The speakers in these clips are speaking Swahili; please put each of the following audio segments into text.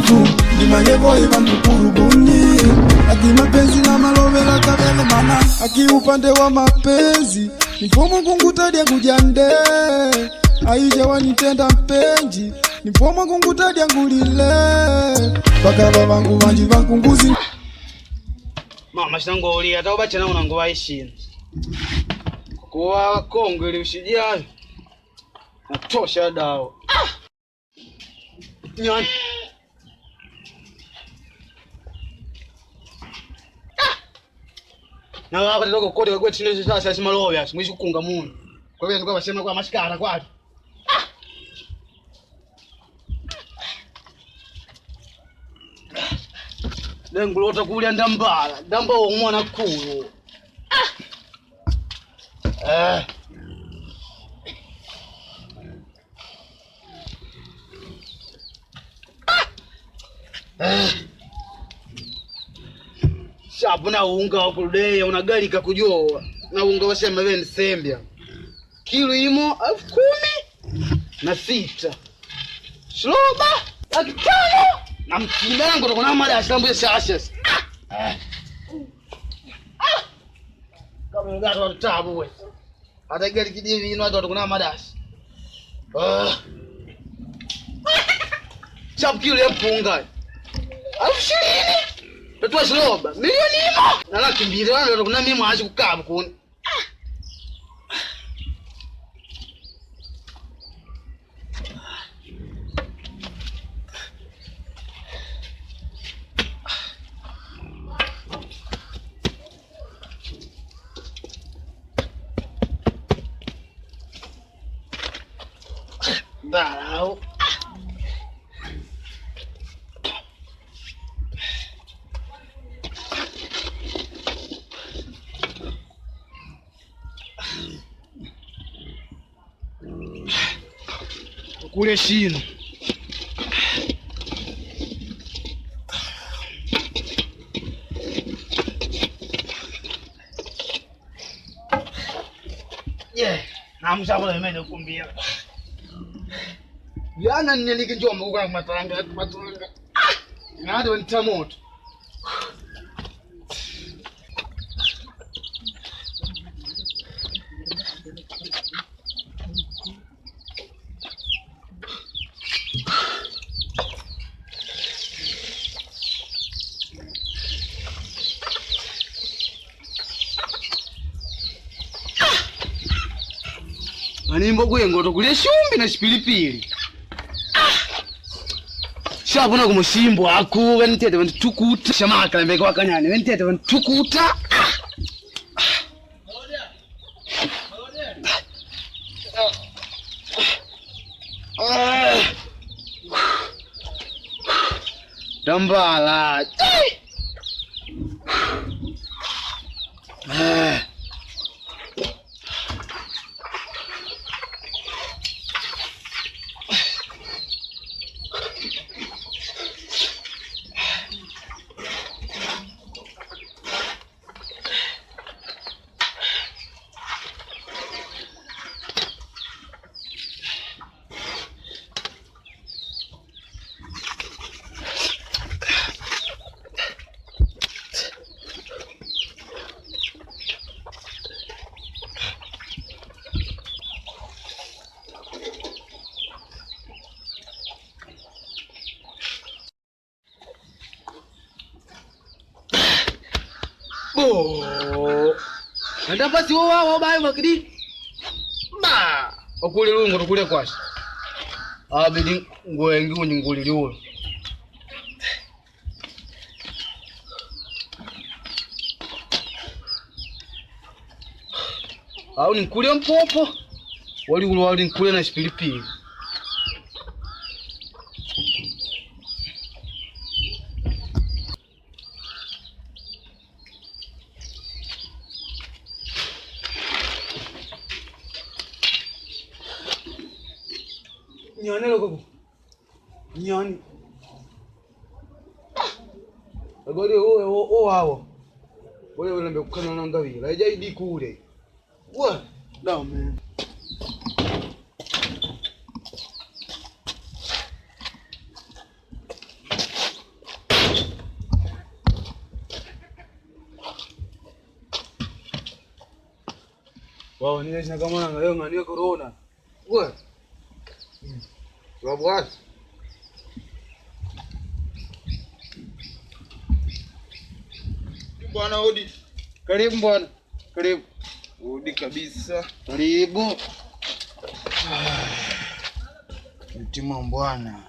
mtu ni magevo iva mkuruguni. Aki mapenzi na malovela kabele mana. Aki upande wa mapenzi nifomo kungutadia kujande. Aija wanitenda mpenji nifomo kungutadia ngulile. Bakaba vangu vanji vankunguzi. Mama shango uli hata ubache na unango waishi. Kwa Kongo ile ushijayo. Natosha dao. Nyani. Na wako ndogo kote kwa chini sasa sima lowe asi mwisho kunga mungu. Kwa hiyo ndio basema kwa mashikara kwake. Lengo lota kulia ndambala, ndamba umwana kulu. Shabu na unga wakuludea, unagalika kujoa. Na unga wasema wewe ni sembia. Kilo imo 10,6. Shloba, akitano. Na mkimango ndo kuna mada ashambu ya shashas. Kama ngato wa tabu wewe. Hata gari kidivi ino watu kuna madasi. Shabu kilo ya mpunga. 20,000. Tutua shloba, milioni imo. Na laki mbili wana kuna mimi mwazi kukabu kuni. Barau. Kule shino. Namshauri mimi kumbia. Yana niliki njomba kwa matanga. Na hadi nitamoto. Animbo gwengo kulia shumbi na shipilipili. Shabuna kumushimbo aku wentete wantukuta shamaka mbeka wakanyane wentete wantukuta. Ndambala. Anda pasi wao bae makidi. Ba, okule lungo tukule kwashi. Abidi ngoengi unyungulili ulo. Au nikule mpopo. Wali ulo wali nikule na shipilipili. Nyani loko. Nyani. Agora o hawo. Bole wele mbe kukana na ngavila. Eja idi kule. What? No man. Wao ni sina kama leo ngani corona. Wewe. Wabwat. Bwana Odi. Karibu bwana. Karibu. Odi kabisa. Karibu. Mtima bwana.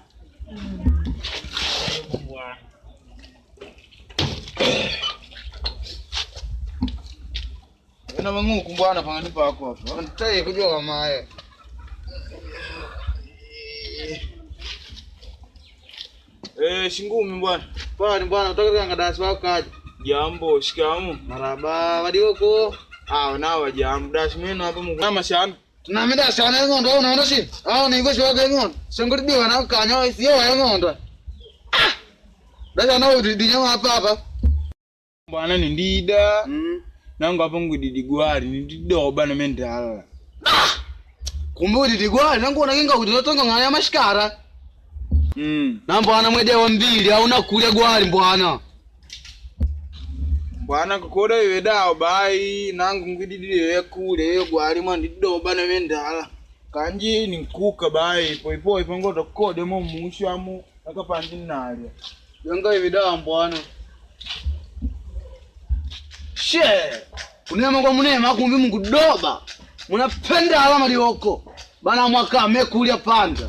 Karibu bwana. Ena manguku bwana pangani pako hapo. Nitaye kujua kama haya. Shingumi bwana. Pale bwana utaka kanga dasi wako kaje. Jambo, shikamu. Maraba, wadi huko. Nawa jambo. Dash meno hapo mko. Nama shana. Tunamenda sana ngondo unaona si? Ni ngoshi wako ngondo. Sanguri biwa na kanyo sio wa ngondo. Daja na udinyo hapa. Bwana ni ndida. Nangu hapo ngudidigwari, ni didoba na mendala. Kumbe udidigwari nangu unakinga udilotonga ngaya mashikara. Na bwana mwede wa mbili hauna kulia gwari bwana. Bwana kukoda iwe dawo bai nangu ngididile kule gwari mandi didoba na mendala. Kanji ni nkuka bai poipo ipongoto kode mo mushamu akapandi nalya. Yanga iwe dawo bwana. She, unema kwa munema kumbi mungu doba. Munapenda alama lioko. Bana mwaka amekulia panda.